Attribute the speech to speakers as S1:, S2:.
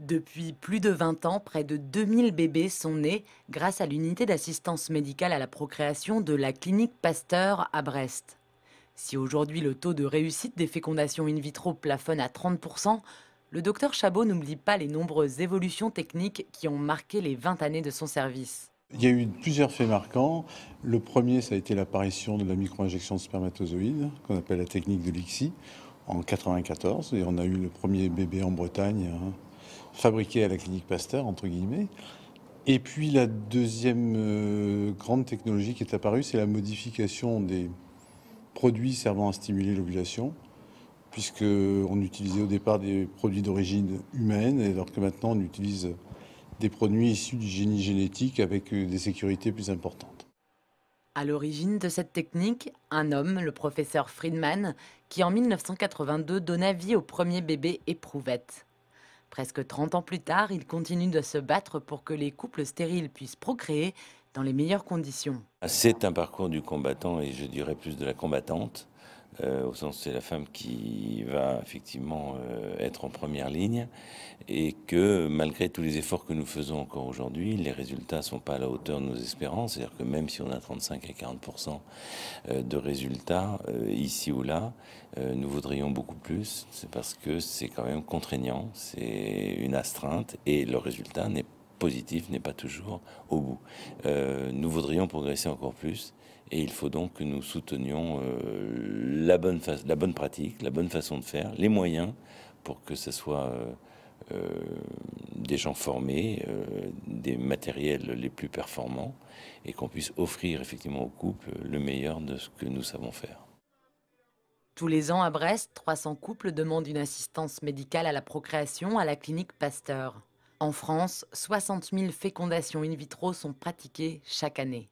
S1: Depuis plus de 20 ans, près de 2000 bébés sont nés grâce à l'unité d'assistance médicale à la procréation de la clinique Pasteur à Brest. Si aujourd'hui le taux de réussite des fécondations in vitro plafonne à 30%, le docteur Chabot n'oublie pas les nombreuses évolutions techniques qui ont marqué les 20 années de son service.
S2: Il y a eu plusieurs faits marquants. Le premier, ça a été l'apparition de la micro-injection de spermatozoïdes, qu'on appelle la technique de l'ICSI, en 94. Et on a eu le premier bébé en Bretagne, hein, fabriqué à la clinique Pasteur, entre guillemets. Et puis la deuxième grande technologie qui est apparue, c'est la modification des produits servant à stimuler l'ovulation, puisqu'on utilisait au départ des produits d'origine humaine, alors que maintenant on utilise des produits issus du génie génétique avec des sécurités plus importantes.
S1: À l'origine de cette technique, un homme, le professeur Friedman, qui en 1982 donna vie au premier bébé éprouvette. Presque 30 ans plus tard, il continue de se battre pour que les couples stériles puissent procréer dans les meilleures conditions.
S3: C'est un parcours du combattant et je dirais plus de la combattante, au sens c'est la femme qui va effectivement être en première ligne et que malgré tous les efforts que nous faisons encore aujourd'hui, les résultats ne sont pas à la hauteur de nos espérances. C'est-à-dire que même si on a 35 à 40% de résultats ici ou là, nous voudrions beaucoup plus. C'est parce que c'est quand même contraignant, c'est une astreinte et le résultat n'est positif n'est pas toujours au bout. Nous voudrions progresser encore plus et il faut donc que nous soutenions la bonne pratique, la bonne façon de faire, les moyens pour que ce soit des gens formés, des matériels les plus performants et qu'on puisse offrir effectivement au couple le meilleur de ce que nous savons faire.
S1: Tous les ans à Brest, 300 couples demandent une assistance médicale à la procréation à la clinique Pasteur. En France, 60 000 fécondations in vitro sont pratiquées chaque année.